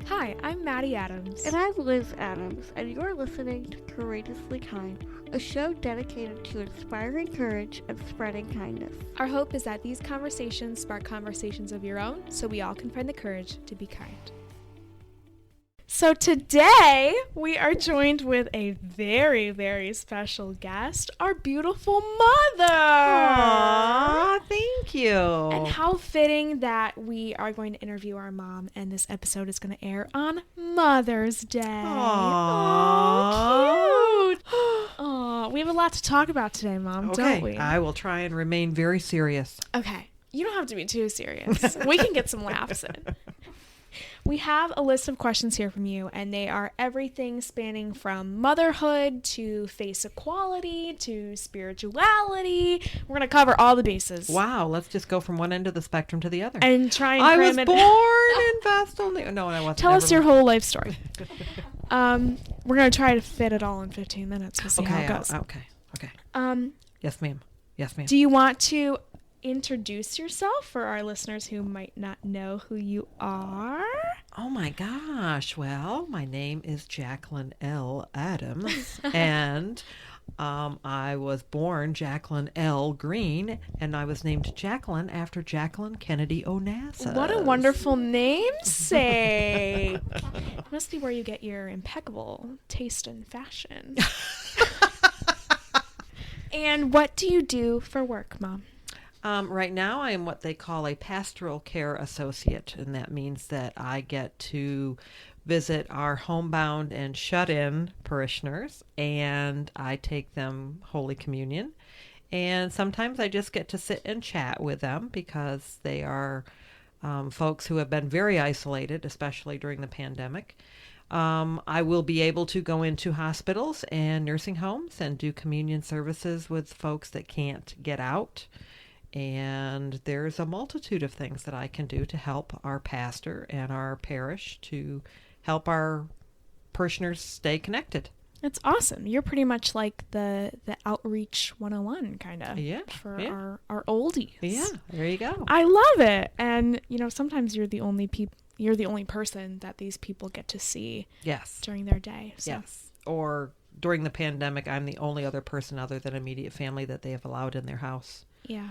Hi, I'm Maddie Adams. And I'm Liz Adams, and you're listening to Courageously Kind, a show dedicated to inspiring courage and spreading kindness. Our hope is that these conversations spark conversations of your own so we all can find the courage to be kind. So today we are joined with a very, very special guest, our beautiful mother. Aww, thank you. And how fitting that we are going to interview our mom, and this episode is going to air on Mother's Day. Aww. Cute. Aw, we have a lot to talk about today, Mom, Okay, don't we? I will try and remain very serious. Okay, you don't have to be too serious. We can get some laughs in. We have a list of questions here from you, and they are everything spanning from motherhood to face equality to spirituality. We're going to cover all the bases. Wow, let's just go from one end of the spectrum to the other. And try and I cram was it. born in Bastogne. No, I wasn't. Tell us Never your mind. whole life story. We're going to try to fit it all in 15 minutes. We'll see how it goes. Okay. Yes, ma'am. Do you want to introduce yourself for our listeners who might not know who you are? Oh my gosh. Well, my name is Jacqueline L. Adams, and I was born Jacqueline L. Green, and I was named Jacqueline after Jacqueline Kennedy Onassis. What a wonderful namesake. Must be where you get your impeccable taste in fashion. And what do you do for work, Mom? Right now, I am what they call a pastoral care associate, and that means that I get to visit our homebound and shut-in parishioners, and I take them Holy Communion. And sometimes I just get to sit and chat with them because they are folks who have been very isolated, especially during the pandemic. I will be able to go into hospitals and nursing homes and do communion services with folks that can't get out. And there's a multitude of things that I can do to help our pastor and our parish to help our parishioners stay connected. That's awesome. You're pretty much like the Outreach 101 kind of for our oldies. Yeah, there you go. I love it. And, sometimes you're the only person that these people get to see during their day. So. Yes. Or during the pandemic, I'm the only other person other than immediate family that they have allowed in their house. Yeah.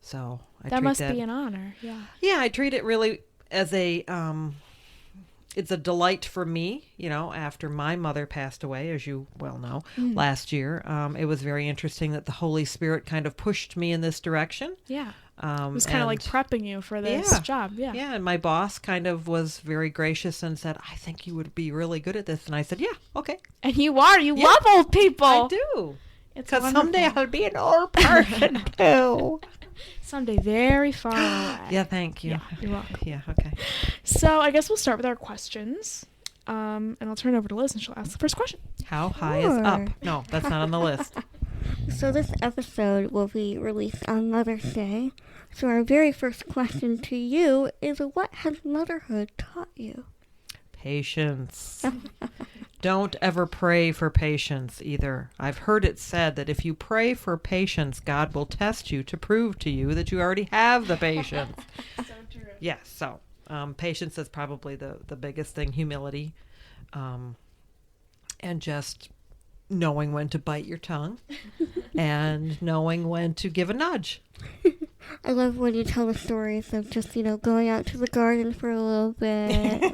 So that must be an honor. Yeah. Yeah, I treat it really as it's a delight for me, after my mother passed away, as you well know, last year. It was very interesting that the Holy Spirit kind of pushed me in this direction. Yeah. It was kind of like prepping you for this job. Yeah. Yeah. And my boss kind of was very gracious and said, I think you would be really good at this. And I said, yeah, okay. And you are. You love old people. I do. Because someday I'll be an old person too. Someday very far away. Yeah, thank you. Yeah, you're welcome. Yeah, okay. So I guess we'll start with our questions. And I'll turn it over to Liz and she'll ask the first question. How high is up? No, that's not on the list. So this episode will be released on Mother's Day. So our very first question to you is, what has motherhood taught you? Patience. Don't ever pray for patience either. I've heard it said that if you pray for patience, God will test you to prove to you that you already have the patience. So true. Yes, so patience is probably the biggest thing. Humility, and just knowing when to bite your tongue and knowing when to give a nudge. I love when you tell the stories of just, going out to the garden for a little bit.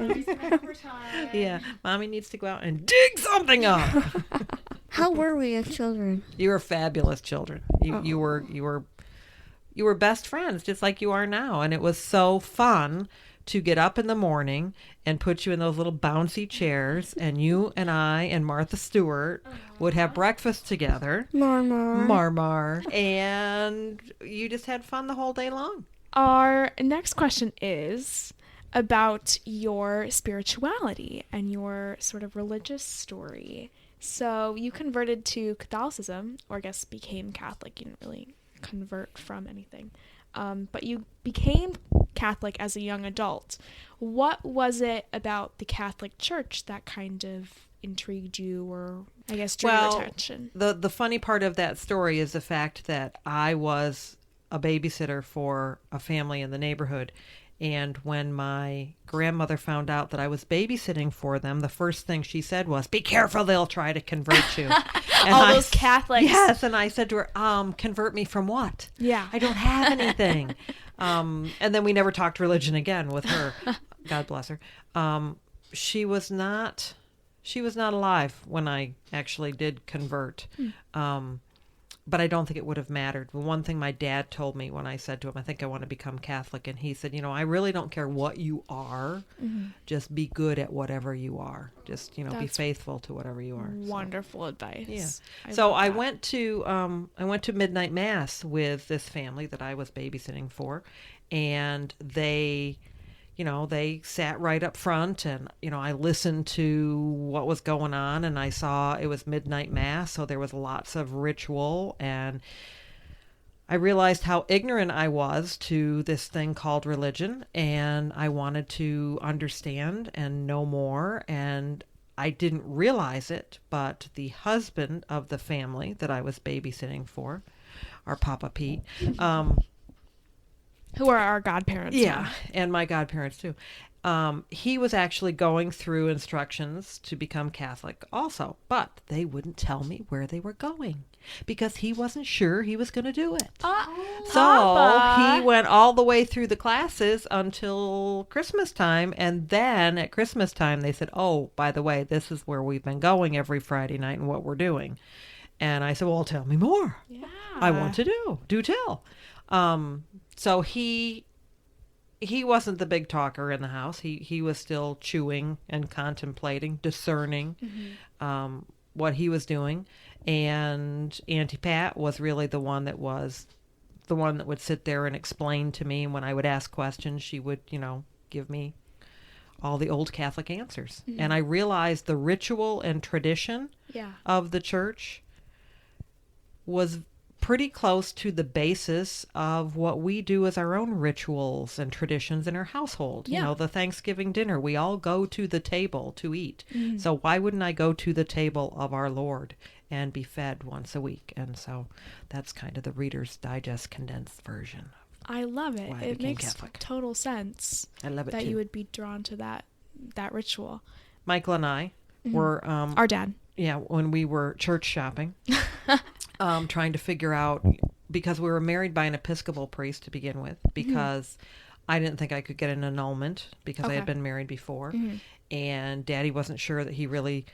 Yeah, Mommy needs to go out and dig something up. How were we as children? You were fabulous children. You were best friends, just like you are now. And it was so fun to get up in the morning and put you in those little bouncy chairs, and you and I and Martha Stewart would have breakfast together. Marmar. And you just had fun the whole day long. Our next question is about your spirituality and your sort of religious story. So you converted to Catholicism, or I guess became Catholic. You didn't really convert from anything. But you became Catholic as a young adult. What was it about the Catholic Church that kind of intrigued you, or I guess drew your attention? The funny part of that story is the fact that I was a babysitter for a family in the neighborhood, And when my grandmother found out that I was babysitting for them, the first thing she said was, "Be careful, they'll try to convert you." And All those Catholics. Yes, and I said to her, "Convert me from what? Yeah. I don't have anything." And then we never talked religion again with her. God bless her. She was not alive when I actually did convert. But I don't think it would have mattered. The one thing my dad told me when I said to him, I think I want to become Catholic, and he said, I really don't care what you are. Just be good at whatever you are. Just, be That's faithful to whatever you are. Wonderful advice. Yeah. So I went to midnight mass with this family that I was babysitting for, and they sat right up front, and, I listened to what was going on, and I saw it was midnight mass, so there was lots of ritual, and I realized how ignorant I was to this thing called religion, and I wanted to understand and know more, and I didn't realize it, but the husband of the family that I was babysitting for, our Papa Pete, who are our godparents. Yeah, and my godparents too. He was actually going through instructions to become Catholic also, but they wouldn't tell me where they were going because he wasn't sure he was going to do it. So Papa. he went all the way through the classes until Christmas time, and then at Christmas time they said, "Oh, by the way, this is where we've been going every Friday night and what we're doing." And I said, "Well, tell me more. Yeah. I want to do tell." So he wasn't the big talker in the house. He was still chewing and contemplating, discerning what he was doing. And Auntie Pat was really the one that would sit there and explain to me. And when I would ask questions, she would, give me all the old Catholic answers. And I realized the ritual and tradition of the church was pretty close to the basis of what we do as our own rituals and traditions in our household. Yeah. The Thanksgiving dinner, we all go to the table to eat. So why wouldn't I go to the table of our Lord and be fed once a week? And so that's kind of the Reader's Digest condensed version. I love it. Why I It became makes Catholic. total sense I love it that too. you would be drawn to that ritual. Michael and I were Our dad. when we were church shopping, trying to figure out, because we were married by an Episcopal priest to begin with, because I didn't think I could get an annulment because I had been married before, and Daddy wasn't sure that he really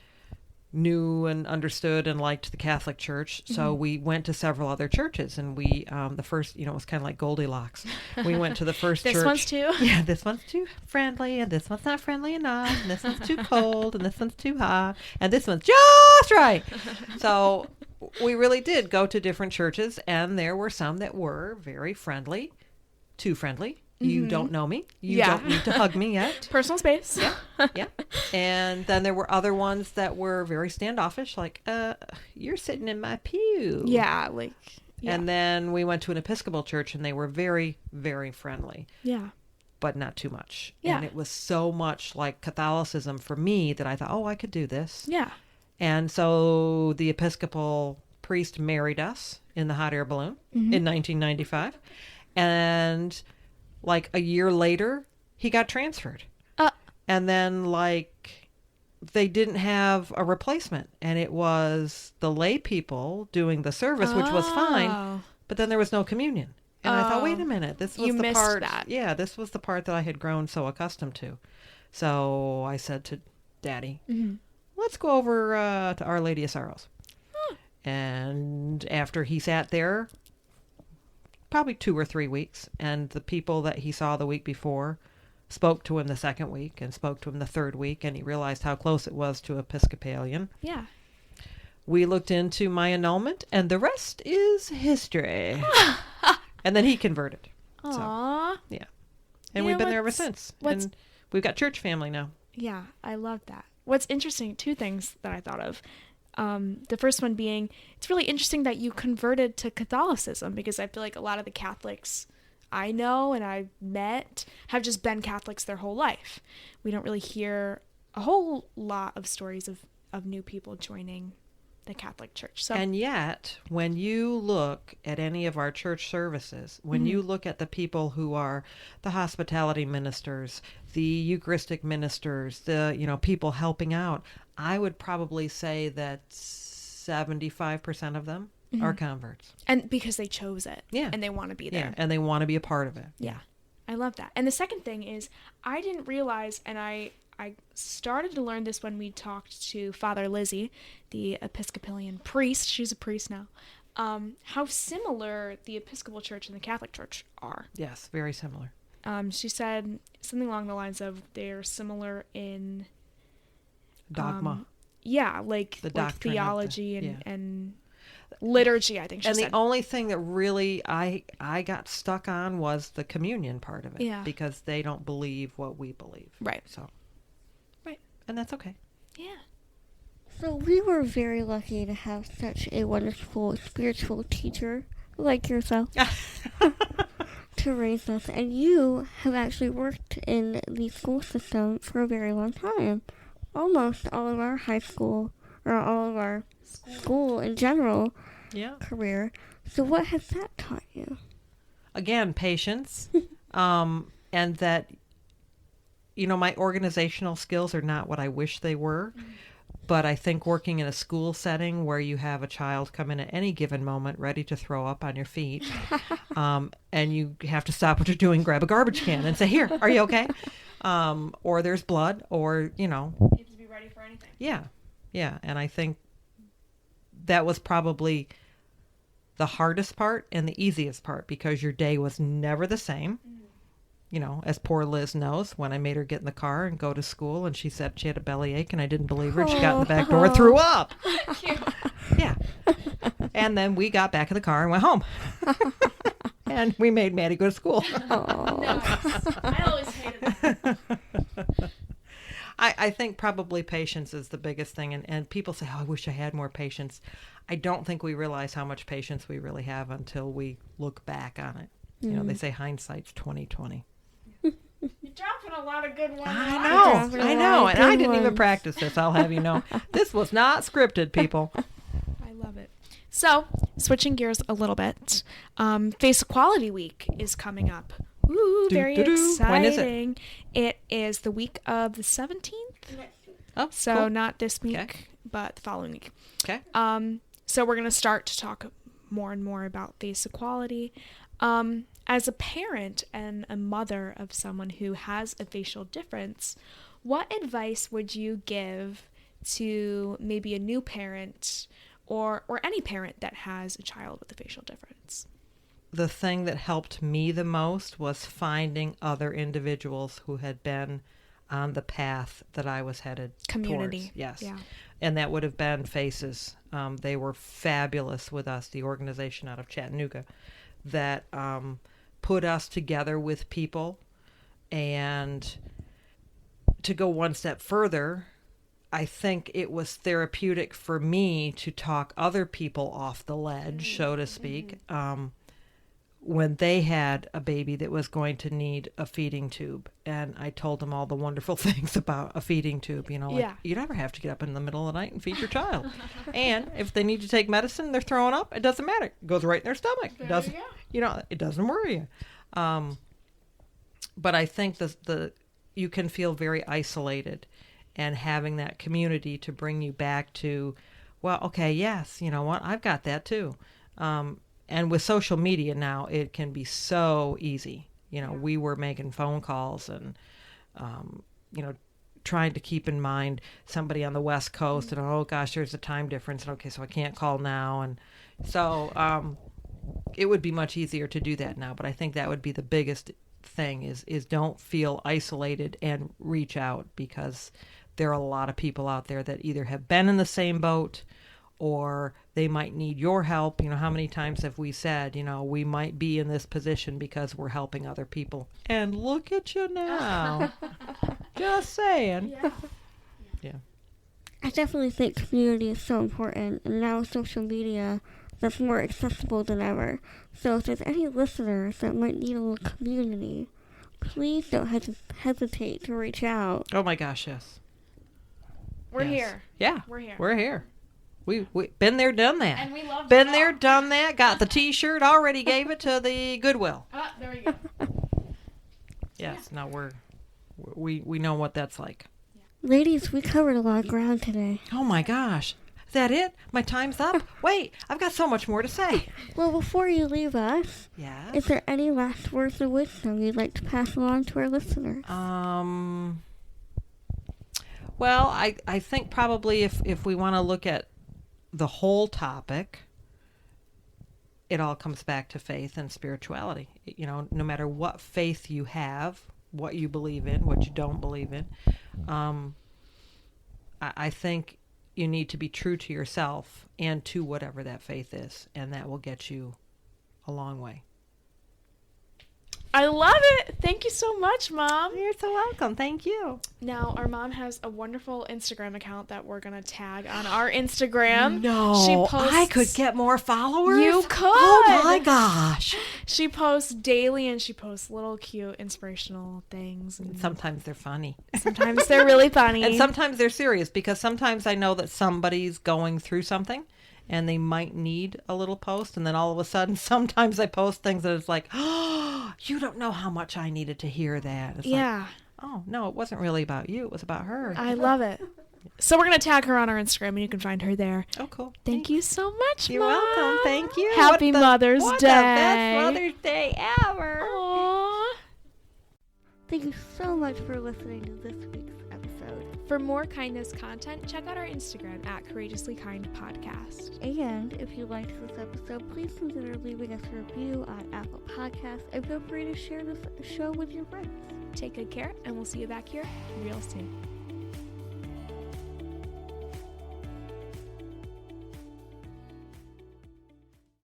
knew and understood and liked the Catholic Church. So we went to several other churches, and we the first, it was kind of like Goldilocks. We went to the first This church. one's too. Yeah, this one's too friendly, and this one's not friendly enough, and this one's too cold, and this one's too hot, and this one's just right. So we really did go to different churches, and there were some that were very friendly, too friendly. You don't know me. You don't need to hug me yet. Personal space. Yeah. And then there were other ones that were very standoffish, like, you're sitting in my pew. Yeah, And then we went to an Episcopal church, and they were very, very friendly, yeah. but not too much. Yeah. And it was so much like Catholicism for me that I thought, oh, I could do this. Yeah. And so the Episcopal priest married us in the hot air balloon in 1995. And like a year later, he got transferred. And then they didn't have a replacement. And it was the lay people doing the service, which was fine. But then there was no communion. And I thought, wait a minute, this was You the missed part. that. Yeah, this was the part that I had grown so accustomed to. So I said to Daddy, let's go over to Our Lady of Sorrows. And after he sat there, probably 2 or 3 weeks, and the people that he saw the week before spoke to him the second week and spoke to him the third week, and he realized how close it was to Episcopalian. Yeah. We looked into my annulment, and the rest is history. And then he converted. Aww. Yeah. And Yeah, we've been there ever what's- since. what's- And we've got church family now. Yeah, I love that. What's interesting, two things that I thought of. The first one being, it's really interesting that you converted to Catholicism, because I feel like a lot of the Catholics I know and I've met have just been Catholics their whole life. We don't really hear a whole lot of stories of new people joining the Catholic Church. So, and yet, when you look at any of our church services, when you look at the people who are the hospitality ministers, the Eucharistic ministers, the people helping out, I would probably say that 75% of them are converts. and because they chose it, Yeah. and they want to be Yeah, there. and they want to be a part of it. Yeah. I love that. And the second thing is, I didn't realize, and I started to learn this when we talked to Father Lizzie, the Episcopalian priest. She's a priest now. How similar the Episcopal Church and the Catholic Church are. Yes, very similar. She said something along the lines of they're similar in Dogma. like The doctrine of theology the- and liturgy, I think she And said. the only thing that really I got stuck on was the communion part of it. Yeah. Because they don't believe what we believe. Right. So. Right. And that's okay. Yeah. So we were very lucky to have such a wonderful spiritual teacher like yourself to raise us. And you have actually worked in the school system for a very long time. Almost all of our high school, or all of our school in general Yeah. career. So what has that taught you? Again, patience. And that, my organizational skills are not what I wish they were. But I think working in a school setting where you have a child come in at any given moment ready to throw up on your feet, and you have to stop what you're doing, grab a garbage can and say, "Here, are you okay?" Or there's blood, or, You have to be ready for anything. Yeah. Yeah. And I think that was probably the hardest part and the easiest part, because your day was never the same. As poor Liz knows, when I made her get in the car and go to school, and she said she had a bellyache, and I didn't believe her. And she got in the back door, threw up. Yeah. And then we got back in the car and went home. And we made Maddie go to school. I always hated that. I think probably patience is the biggest thing. And people say, "Oh, I wish I had more patience." I don't think we realize how much patience we really have until we look back on it. They say hindsight's 20/20. You're dropping a lot of good ones. I know. And I didn't even practice this, I'll have you know. This was not scripted, people. I love it. So, switching gears a little bit, Face Equality Week is coming up. Ooh, very exciting. When is it? It is the week of the 17th. Oh, So cool. not this week, Okay. but the following week. Okay. So we're going to start to talk more and more about face equality. As a parent and a mother of someone who has a facial difference, what advice would you give to maybe a new parent or any parent that has a child with a facial difference? The thing that helped me the most was finding other individuals who had been on the path that I was headed Community. towards. Yes. Yeah. And that would have been Faces. They were fabulous with us, the organization out of Chattanooga, that put us together with people. And to go one step further, I think it was therapeutic for me to talk other people off the ledge, so to speak, when they had a baby that was going to need a feeding tube. And I told them all the wonderful things about a feeding tube. You never have to get up in the middle of the night and feed your child. And if they need to take medicine, they're throwing up, it doesn't matter. It goes right in their stomach. It doesn't, it doesn't worry you. But I think you can feel very isolated, and having that community to bring you back to, well, okay, yes, you know what, I've got that too. And with social media now, it can be so easy. We were making phone calls and, trying to keep in mind somebody on the West Coast, and, oh gosh, there's a time difference. And okay, so I can't call now. And so it would be much easier to do that now. But I think that would be the biggest thing is don't feel isolated and reach out, because there are a lot of people out there that either have been in the same boat or they might need your help. How many times have we said, we might be in this position because we're helping other people. And look at you now. Just saying. Yeah. I definitely think community is so important, and now with social media, that's more accessible than ever. So if there's any listeners that might need a little community, please don't hesitate to reach out. Oh my gosh, yes. We're Yes. here. Yeah. We're here. We're here. We been there, done that. And we love Been there, done that. Got the T-shirt. Already gave it to the Goodwill. Ah, there we go. Yes. Now we know what that's like. Ladies, we covered a lot of ground today. Oh my gosh. Is that it? My time's up? Wait, I've got so much more to say. Well, before you leave us, Yeah. is there any last words of wisdom you'd like to pass along to our listeners? Well, I think probably if we want to look at the whole topic, it all comes back to faith and spirituality. You know, no matter what faith you have, what you believe in, what you don't believe in, I think you need to be true to yourself and to whatever that faith is, and that will get you a long way. I love it. Thank you so much, Mom. You're so welcome. Thank you. Now, our mom has a wonderful Instagram account that we're going to tag on our Instagram. No, I could get more followers. You could. Oh my gosh. She posts daily, and she posts little cute inspirational things. And Sometimes they're funny. sometimes they're really funny. And sometimes they're serious, because sometimes I know that somebody's going through something and they might need a little post, and then all of a sudden sometimes I post things that it's like, oh, you don't know how much I needed to hear that. It's yeah. like, oh, no, it wasn't really about you. It was about her. I love it. So we're going to tag her on our Instagram, and you can find her there. Oh, cool. Thank you so much, You're Mom. welcome. Thank you. Happy Mother's what Day. the best Mother's Day ever. Aww. Thank you so much for listening to this week's episode. For more kindness content, check out our Instagram at Courageously Kind Podcast. And if you liked this episode, please consider leaving us a review on Apple Podcasts, and feel free to share this show with your friends. Take good care, and we'll see you back here real soon.